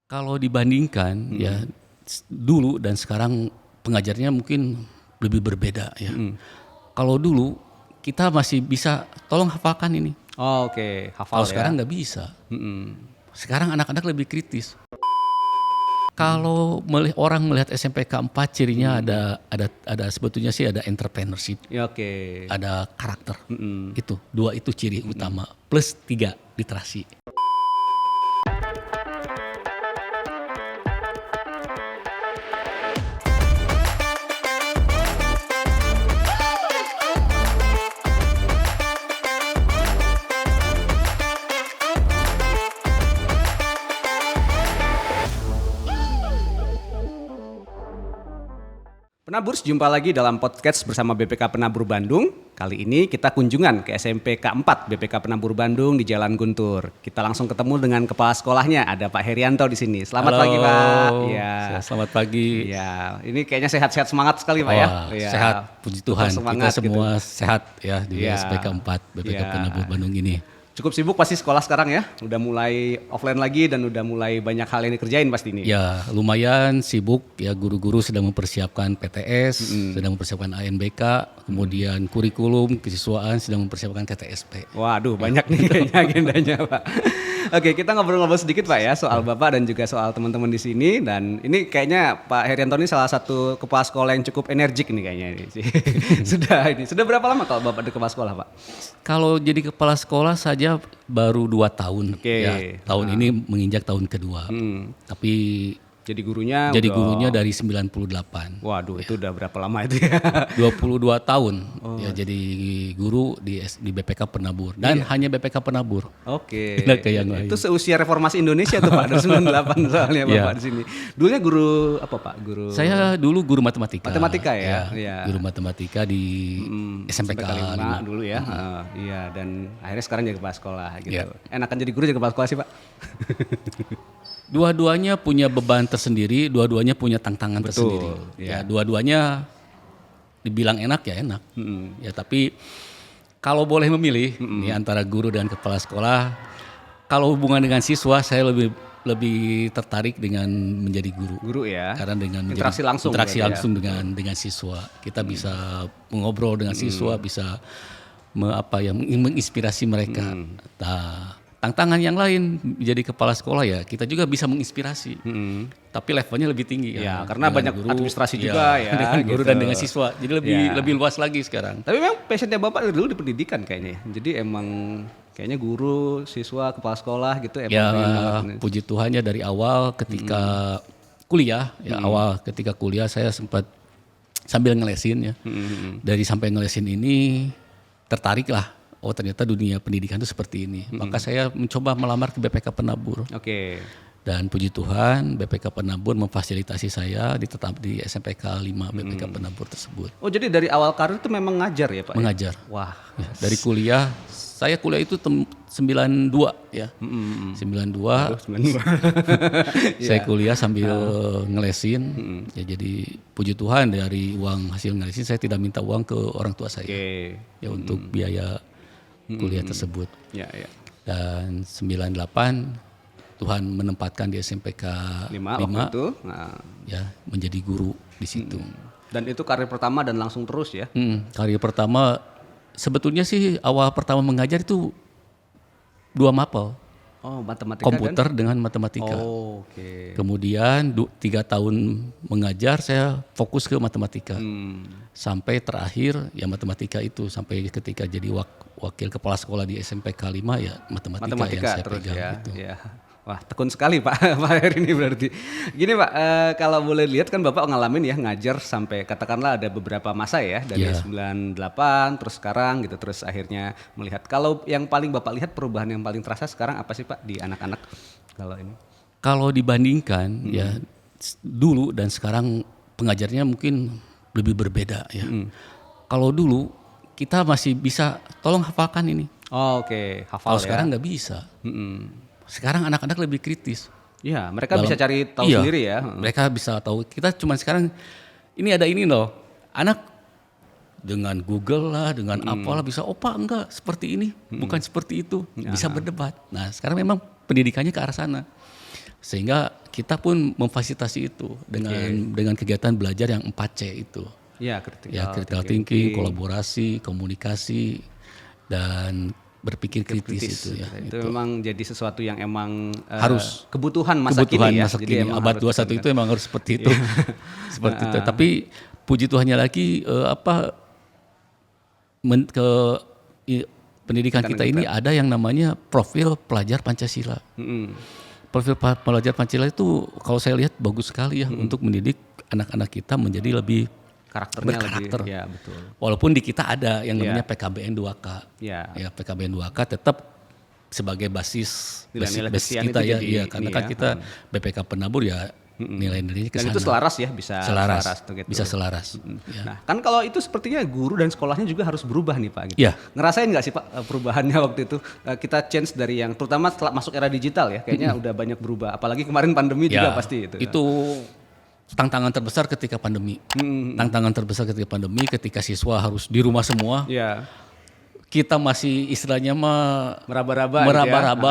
Kalau dibandingkan ya dulu dan sekarang pengajarnya mungkin lebih berbeda ya. Kalau dulu kita masih bisa tolong hafalkan ini. Oh, oke, hafal Kalau ya. sekarang nggak bisa. Sekarang anak-anak lebih kritis. Kalau orang melihat SMPK 4 cirinya ada sebetulnya sih ada entrepreneurship, Ya, oke. ada karakter. Itu dua itu ciri utama plus 3 literasi. Penaburs, jumpa lagi dalam podcast bersama BPK Penabur Bandung. Kali ini kita kunjungan ke SMP K4 BPK Penabur Bandung di Jalan Guntur. Kita langsung ketemu dengan kepala sekolahnya, ada Pak Herianto di sini. Selamat Halo, pagi, Pak. Ya. Selamat pagi. Ya, ini kayaknya sehat-sehat semangat sekali, Pak ya. Ya. Sehat, puji Tuhan. Semangat, kita semua sehat ya di Ya. SPK 4 BPK Ya. Penabur Bandung ini. Cukup sibuk pasti sekolah sekarang ya. Udah mulai offline lagi dan udah mulai banyak hal yang dikerjain pasti ini. Ya, lumayan sibuk ya, guru-guru sedang mempersiapkan PTS, sedang mempersiapkan ANBK, kemudian kurikulum kesiswaan sedang mempersiapkan TTSP. Waduh, banyak nih kayaknya agendanya, Pak. Oke, kita ngobrol-ngobrol sedikit, Pak ya, soal Bapak dan juga soal teman-teman di sini. Dan ini kayaknya Pak Herianto ini salah satu kepala sekolah yang cukup energik nih kayaknya ini sih. Sudah berapa lama kalau Bapak di kepala sekolah, Pak? Kalau jadi kepala sekolah saja baru 2 tahun. Oke. Ya, tahun ini menginjak tahun kedua. Tapi Jadi gurunya jadi udah- gurunya dari 98. Waduh, itu udah berapa lama itu ya? 22 tahun ya jadi guru di BPK Penabur dan hanya BPK Penabur. Oke. Tidak ke yang lain. Itu seusia reformasi Indonesia tuh, Pak, dari 98 soalnya Bapak di sini. Dulunya guru apa, Pak? Guru Saya dulu guru matematika. Matematika ya? Iya. Guru matematika di SMPK 5. dulu ya. Iya, dan akhirnya sekarang jadi kepala sekolah gitu. Iya. Enakan jadi guru jadi kepala sekolah sih, Pak? Dua-duanya punya beban tersendiri, dua-duanya punya tantangan tersendiri. Ya, dua-duanya dibilang enak ya enak. Ya, tapi kalau boleh memilih nih antara guru dan kepala sekolah, kalau hubungan dengan siswa saya lebih tertarik dengan menjadi guru. Guru ya. Karena dengan Interaksi langsung interaksi berarti ya. langsung dengan siswa, kita bisa mengobrol dengan siswa, bisa menginspirasi mereka. Nah, tantangan yang lain menjadi kepala sekolah ya kita juga bisa menginspirasi, tapi levelnya lebih tinggi. Ya, kan. karena Dengan banyak administrasi juga ya, dengan guru gitu. dan dengan siswa, jadi lebih luas lagi sekarang. Tapi memang passionnya Bapak dari dulu di pendidikan kayaknya. Jadi emang kayaknya guru, siswa, kepala sekolah gitu emang Ya, pengen banget nih. puji Tuhan ya dari awal ketika kuliah, ketika kuliah saya sempat sambil ngelesin ya. Dari sampai ngelesin ini tertarik lah. Oh, ternyata dunia pendidikan itu seperti ini. Maka saya mencoba melamar ke BPK Penabur. Oke. Dan puji Tuhan BPK Penabur memfasilitasi saya ditetap di SMPK 5 BPK Penabur tersebut. Oh, jadi dari awal karir itu memang ngajar ya, Pak? ya? Mengajar. Wah. Ya, dari kuliah, saya kuliah itu 92 ya. 92. Saya kuliah sambil ngelesin. Ya, jadi puji Tuhan dari uang hasil ngelesin saya tidak minta uang ke orang tua saya. Oke. Ya, untuk biaya kuliah tersebut. Ya, ya. Dan 98 Tuhan menempatkan di SMPK 5 waktu itu. Nah, ya menjadi guru di situ. dan itu karir pertama dan langsung terus ya. Karir pertama sebetulnya sih awal pertama mengajar itu 2 mapel, Oh, matematika komputer dengan matematika. kan? Oh, oke. Kemudian 3 tahun mengajar saya fokus ke matematika. Sampai terakhir ya matematika itu sampai ketika jadi wakil kepala sekolah di SMPK 5 ya matematika yang saya terus pegang ya. gitu. Ya. Wah, tekun sekali Pak Pak Heri ini berarti. Gini Pak, kalau boleh lihat kan Bapak ngalamin ya ngajar sampai katakanlah ada beberapa masa ya dari 98 terus sekarang gitu terus akhirnya melihat. Kalau yang paling Bapak lihat perubahan yang paling terasa sekarang apa sih Pak di anak-anak kalau ini? Kalau dibandingkan ya dulu dan sekarang pengajarnya mungkin lebih berbeda ya. Kalau dulu kita masih bisa tolong hafalkan ini. Oh, oke, hafal Kalau ya. sekarang nggak bisa. Sekarang anak-anak lebih kritis. Iya, mereka bisa cari tahu Iya, sendiri ya. Mereka bisa tahu. Kita cuma sekarang ini ada ini loh. Anak dengan Google lah, dengan apalah bisa. Oh Pak enggak seperti ini, bukan seperti itu. Bisa berdebat. Nah sekarang memang pendidikannya ke arah sana. Sehingga kita pun memfasilitasi itu dengan kegiatan belajar yang 4C itu. Ya, critical thinking, kolaborasi, komunikasi, dan berpikir kritis itu ya. Itu memang jadi sesuatu yang emang harus kebutuhan masa kini ya. Masa kini. Abad 21 itu emang harus seperti itu. Seperti itu. Tapi puji Tuhannya lagi pendidikan kita ini ada yang namanya profil pelajar Pancasila. Profil pelajar Pancasila itu kalau saya lihat bagus sekali ya untuk mendidik anak-anak kita menjadi lebih berkarakter. Ya, betul. Walaupun di kita ada yang namanya PKBN 2K. Ya, PKBN 2K tetap sebagai basis kita ya, karena kan kita BPK Penabur ya nilai-nilainya ke sana. Dan itu selaras ya, bisa selaras gitu. Bisa selaras. Ya. Nah, kan kalau itu sepertinya guru dan sekolahnya juga harus berubah nih Pak gitu. Ya. Ngerasain nggak sih Pak perubahannya waktu itu? Kita change dari yang terutama setelah masuk era digital ya, kayaknya udah banyak berubah. Apalagi kemarin pandemi juga pasti itu. Itu tantangan terbesar ketika pandemi. Tantangan terbesar ketika pandemi, ketika siswa harus di rumah semua. Ya. Kita masih istilahnya meraba-raba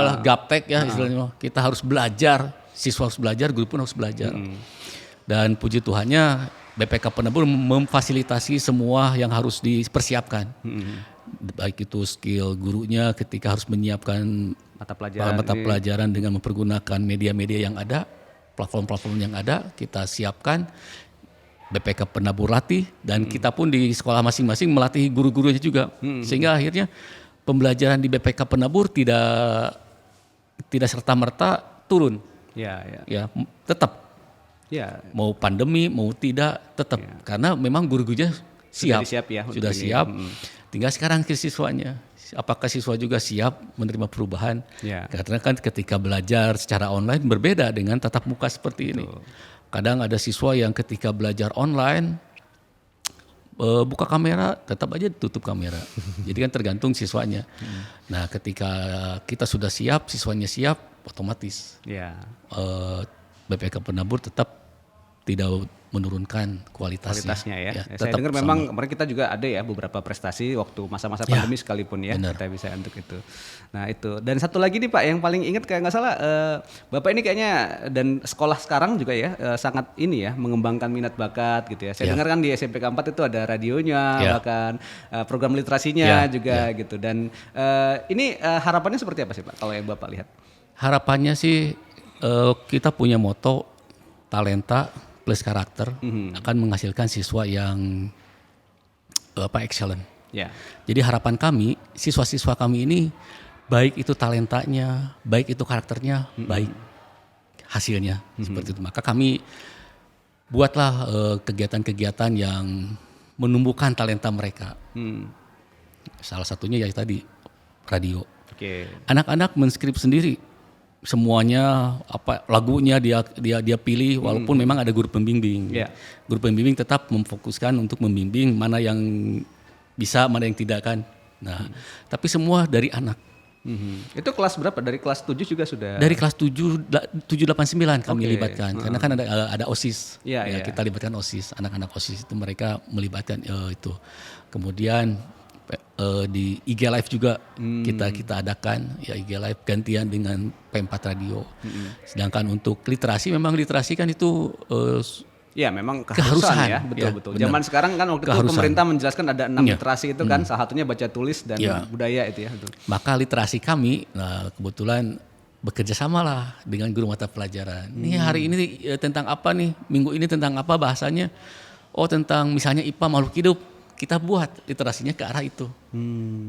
lah, gaptek ya istilahnya. Kita harus belajar, siswa harus belajar, guru pun harus belajar. Dan puji Tuhannya BPK Penabur memfasilitasi semua yang harus dipersiapkan. Baik itu skill gurunya ketika harus menyiapkan mata pelajaran dengan mempergunakan media-media yang ada, platform-platform yang ada, kita siapkan. BPK Penabur latih dan kita pun di sekolah masing-masing melatih guru-gurunya juga, sehingga akhirnya pembelajaran di BPK Penabur tidak serta-merta turun. Ya, tetap. Ya. Mau pandemi mau tidak tetap, karena memang guru-gurunya sudah siap. Tinggal sekarang ke siswanya. Apakah siswa juga siap menerima perubahan? Karena kan ketika belajar secara online berbeda dengan tatap muka seperti ini. Kadang ada siswa yang ketika belajar online buka kamera, tetap aja tutup kamera. Jadi kan tergantung siswanya. Nah, ketika kita sudah siap, siswanya siap, otomatis BPK Penabur tetap tidak menurunkan kualitasnya ya. Saya dengar memang kemarin kita juga ada ya beberapa prestasi waktu masa-masa pandemi sekalipun ya. Benar. Kita bisa untuk itu. Nah itu. Dan satu lagi nih Pak yang paling ingat kayak nggak salah Bapak ini kayaknya dan sekolah sekarang juga ya sangat ini ya mengembangkan minat bakat gitu ya. Saya dengar kan di SMPK 4 itu ada radionya, bahkan program literasinya juga gitu. Dan ini harapannya seperti apa sih Pak kalau yang Bapak lihat? Harapannya sih kita punya moto talenta plus karakter akan menghasilkan siswa yang excellent. Jadi harapan kami, siswa-siswa kami ini baik itu talentanya, baik itu karakternya, baik hasilnya seperti itu. Maka kami buatlah kegiatan-kegiatan yang menumbuhkan talenta mereka. Salah satunya ya tadi radio. Anak-anak menskrip sendiri. Semuanya lagunya dia pilih walaupun memang ada guru pembimbing. Guru pembimbing tetap memfokuskan untuk membimbing mana yang bisa, mana yang tidak kan. Nah, tapi semua dari anak. Itu kelas berapa? Dari kelas 7 juga sudah? Dari kelas 789 kami libatkan. Karena kan ada OSIS. Kita libatkan OSIS, anak-anak OSIS itu mereka melibatkan itu. Kemudian di IG Live juga kita adakan ya, IG Live gantian dengan P4 Radio. Sedangkan untuk literasi, memang literasi kan itu memang keharusan ya, betul. Zaman sekarang kan waktu itu pemerintah menjelaskan ada 6 literasi itu kan, salah satunya baca tulis dan budaya itu ya. Maka literasi kami kebetulan bekerja sama lah dengan guru mata pelajaran. Ini hari ini tentang apa nih? Minggu ini tentang apa bahasanya? Oh, tentang misalnya IPA makhluk hidup. Kita buat literasinya ke arah itu,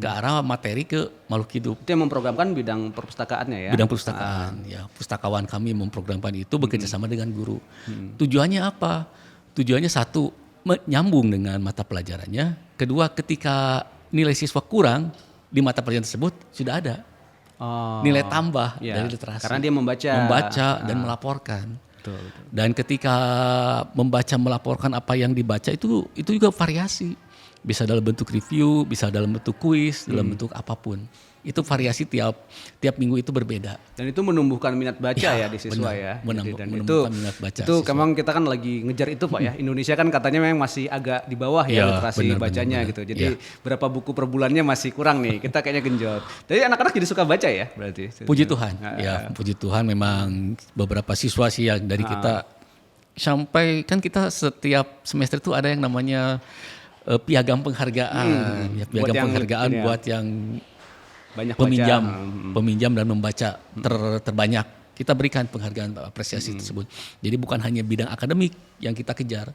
ke arah materi ke makhluk hidup. Itu yang memprogramkan bidang perpustakaannya ya? Bidang perpustakaan, ya. Pustakawan kami memprogramkan itu bekerja sama dengan guru. Tujuannya apa? Tujuannya satu, menyambung dengan mata pelajarannya. Kedua, ketika nilai siswa kurang di mata pelajaran tersebut sudah ada nilai tambah dari literasi. Karena dia membaca dan melaporkan. Betul. Dan ketika membaca melaporkan apa yang dibaca itu juga variasi. Bisa dalam bentuk review, bisa dalam bentuk kuis, dalam bentuk apapun. itu variasi tiap minggu itu berbeda. Dan itu menumbuhkan minat baca ya di siswa benar, ya. Jadi, dan menumbuhkan minat baca itu siswa. memang kita kan lagi ngejar itu Pak ya. Indonesia kan katanya memang masih agak di bawah ya literasi bacanya gitu. Jadi berapa buku per bulannya masih kurang nih. Kita kayaknya genjot. Jadi anak-anak jadi suka baca ya berarti. Puji Tuhan. Ya, puji Tuhan memang beberapa siswa sih yang dari kita sampai kan kita setiap semester itu ada yang namanya piagam penghargaan, piagam penghargaan buat yang banyak peminjam dan membaca terbanyak. Kita berikan penghargaan apresiasi tersebut. Jadi bukan hanya bidang akademik yang kita kejar,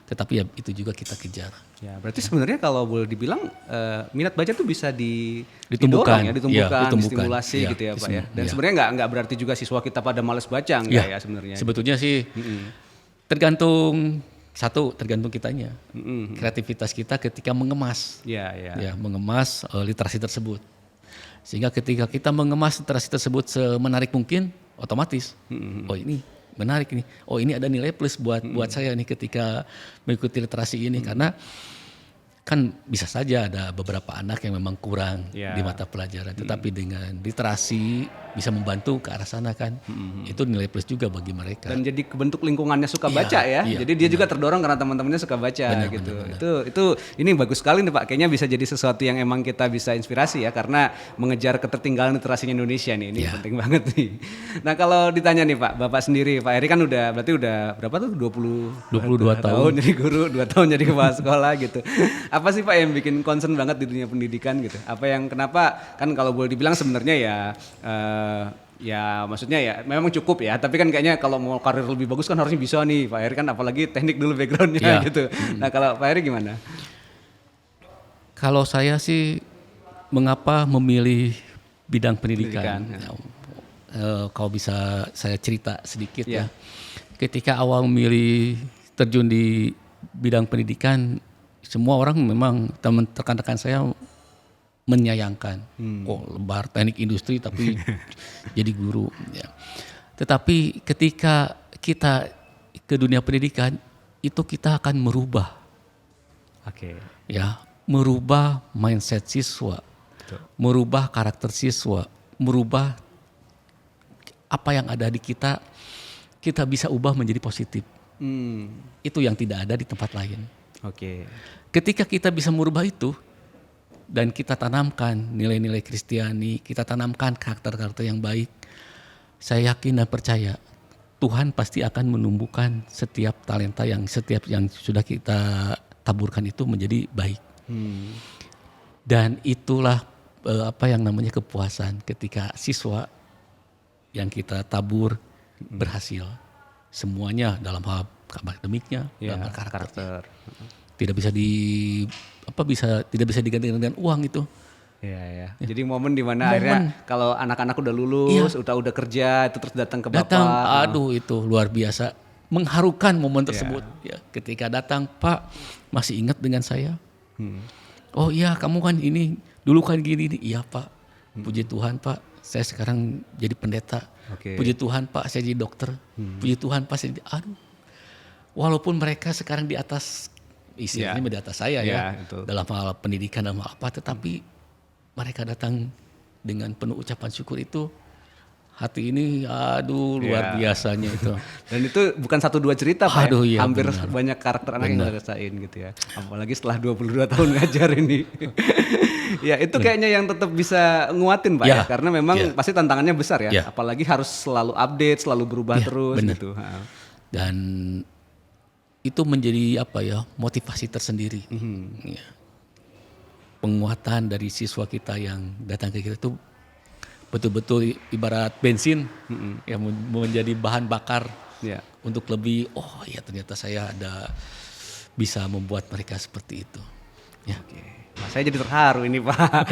tetapi ya itu juga kita kejar. Ya, berarti sebenarnya kalau boleh dibilang minat baca itu bisa ditumbuhkan, distimulasi gitu ya Pak ya. Dan sebenarnya nggak berarti juga siswa kita pada malas baca enggak ya sebenarnya. Sebetulnya sih tergantung kitanya, kreativitas kita ketika mengemas, mengemas literasi tersebut. Sehingga ketika kita mengemas literasi tersebut semenarik mungkin, otomatis, oh ini menarik nih, oh ini ada nilai plus buat saya nih ketika mengikuti literasi ini, karena kan bisa saja ada beberapa anak yang memang kurang di mata pelajaran, tetapi dengan literasi bisa membantu ke arah sana kan, itu nilai plus juga bagi mereka. Dan jadi kebentuk lingkungannya suka baca ya, jadi dia juga terdorong karena teman-temannya suka baca gitu. Itu ini bagus sekali nih Pak, kayaknya bisa jadi sesuatu yang emang kita bisa inspirasi ya, karena mengejar ketertinggalan literasinya Indonesia nih, ini penting banget nih. Nah kalau ditanya nih Pak, Bapak sendiri, Pak Heri kan berarti udah berapa tuh 22 tahun jadi guru, 2 tahun jadi kepala sekolah gitu. Apa sih Pak yang bikin concern banget di dunia pendidikan gitu? Apa yang kenapa kan kalau boleh dibilang sebenarnya ya maksudnya ya memang cukup ya, tapi kan kayaknya kalau mau karir lebih bagus kan harusnya bisa nih Pak Heri kan, apalagi teknik dulu backgroundnya gitu. Nah kalau Pak Heri gimana? Kalau saya sih mengapa memilih bidang pendidikan? Kalau bisa saya cerita sedikit ya. Ketika awal memilih terjun di bidang pendidikan, semua orang memang rekan-rekan saya menyayangkan, lebar teknik industri tapi jadi guru. Ya. Tetapi ketika kita ke dunia pendidikan itu kita akan merubah, merubah mindset siswa, merubah karakter siswa, merubah apa yang ada di kita bisa ubah menjadi positif. Itu yang tidak ada di tempat lain. Ketika kita bisa merubah itu, dan kita tanamkan nilai-nilai Kristiani, kita tanamkan karakter-karakter yang baik, saya yakin dan percaya Tuhan pasti akan menumbuhkan setiap talenta yang sudah kita taburkan itu menjadi baik. Dan itulah apa yang namanya kepuasan ketika siswa yang kita tabur berhasil. Semuanya dalam hal akademiknya, dalam hal karakter. Tidak bisa digantikan dengan uang itu. Jadi momen dimana akhirnya kalau anak-anak udah lulus, udah kerja, itu terus datang ke Bapak. Aduh itu luar biasa, mengharukan momen tersebut. Ya, ketika datang, Pak masih ingat dengan saya? Oh iya, kamu kan ini dulu kan gini. Iya Pak, puji Tuhan Pak, saya sekarang jadi pendeta. Puji Tuhan Pak, saya jadi dokter. Puji Tuhan Pak, saya jadi walaupun mereka sekarang di atas istilahnya di atas saya dalam hal pendidikan dan apa, tetapi mereka datang dengan penuh ucapan syukur itu, hati ini luar biasanya itu. Dan itu bukan 1-2 cerita Pak, hampir benar. Banyak karakter anak yang ngerasain gitu ya, apalagi setelah 22 tahun ngajar ini. Ya itu kayaknya yang tetap bisa nguatin Pak ya, karena memang pasti tantangannya besar ya, apalagi harus selalu update, selalu berubah terus bener. Gitu. Dan itu menjadi motivasi tersendiri. Penguatan dari siswa kita yang datang ke kita itu betul-betul ibarat bensin yang menjadi bahan bakar untuk lebih ternyata saya bisa membuat mereka seperti itu. Nah, saya jadi terharu ini Pak.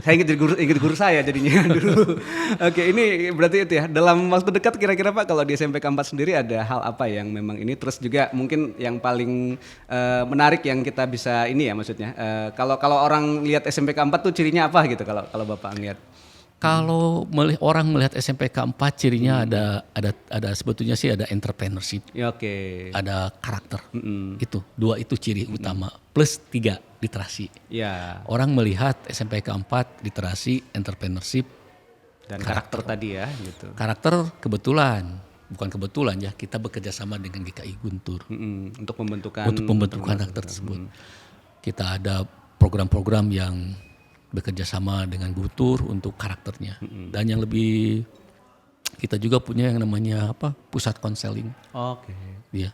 Saya ingin guru saya jadinya dulu. Ini berarti itu ya. Dalam waktu dekat kira-kira Pak kalau di SMPK 4 sendiri ada hal apa yang memang ini, terus juga mungkin yang paling menarik yang kita bisa ini ya maksudnya. Kalau orang lihat SMPK 4 tuh cirinya apa gitu kalau Bapak lihat? Kalau orang melihat SMPK 4 cirinya ada sebetulnya sih ada entrepreneurship. Ya, oke. Ada karakter. Itu 2 itu ciri utama. Plus 3 literasi. Ya. Orang melihat SMPK 4 literasi, entrepreneurship Dan karakter tadi ya gitu. Karakter bukan kebetulan ya, kita bekerja sama dengan GKI Guntur Untuk pembentukan karakter tersebut. Kita ada program-program yang bekerja sama dengan Guntur untuk karakternya. Dan yang lebih, kita juga punya yang namanya pusat konseling. Oke. Ya.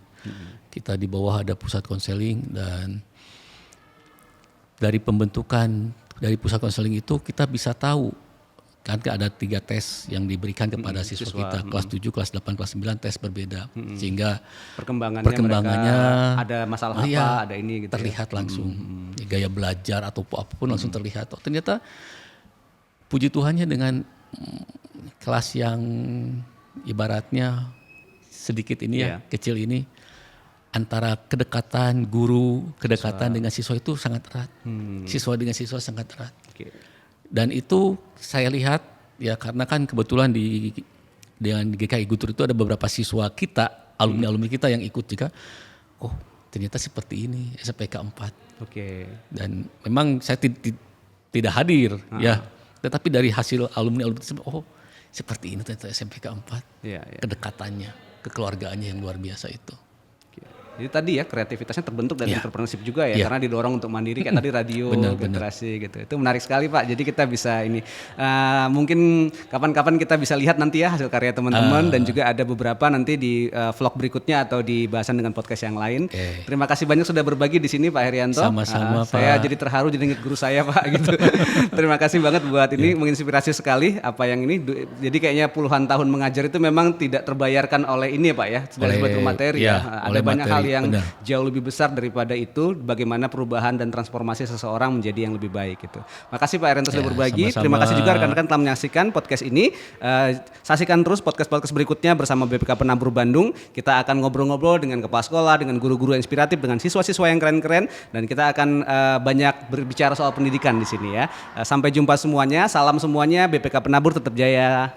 Kita di bawah ada pusat konseling, dan dari pusat konseling itu kita bisa tahu kan ada 3 tes yang diberikan kepada siswa kita, kelas 7, kelas 8, kelas 9 tes berbeda, sehingga perkembangannya ada masalah ada ini gitu terlihat langsung, gaya belajar atau apapun langsung terlihat. Ternyata puji Tuhannya dengan kelas yang ibaratnya sedikit ini kecil ini, antara kedekatan dengan siswa itu sangat erat. Siswa dengan siswa sangat erat. Okay. Dan itu saya lihat ya, karena kan kebetulan dengan GKI Guntur itu ada beberapa siswa kita, alumni kita yang ikut juga. Oh, ternyata seperti ini SMPK 4. Oke. Dan memang saya tidak hadir ya, tetapi dari hasil alumni tersebut, oh seperti ini ternyata SMPK 4. Ya. Kedekatannya, kekeluargaannya yang luar biasa itu. Jadi tadi ya kreativitasnya terbentuk dari entrepreneurship juga ya, karena didorong untuk mandiri kayak tadi radio, literasi gitu. Itu menarik sekali Pak. Jadi kita bisa ini mungkin kapan-kapan kita bisa lihat nanti ya hasil karya teman-teman, dan juga ada beberapa nanti di vlog berikutnya atau di bahasan dengan podcast yang lain. Terima kasih banyak sudah berbagi di sini Pak Herianto. Sama-sama Pak. Saya jadi terharu jadi ingat guru saya Pak gitu. Terima kasih banget buat ini, menginspirasi sekali apa yang ini. Jadi kayaknya puluhan tahun mengajar itu memang tidak terbayarkan oleh ini ya Pak ya, dari sebuah materi ya. Ada banyak hal yang jauh lebih besar daripada itu, bagaimana perubahan dan transformasi seseorang menjadi yang lebih baik gitu. Makasih Pak Herianto sudah berbagi. Sama-sama. Terima kasih juga rekan-rekan telah menyaksikan podcast ini. Saksikan terus podcast-podcast berikutnya bersama BPK Penabur Bandung. Kita akan ngobrol-ngobrol dengan kepala sekolah, dengan guru-guru inspiratif, dengan siswa-siswa yang keren-keren, dan kita akan banyak berbicara soal pendidikan di sini ya. Sampai jumpa semuanya. Salam semuanya. BPK Penabur tetap jaya.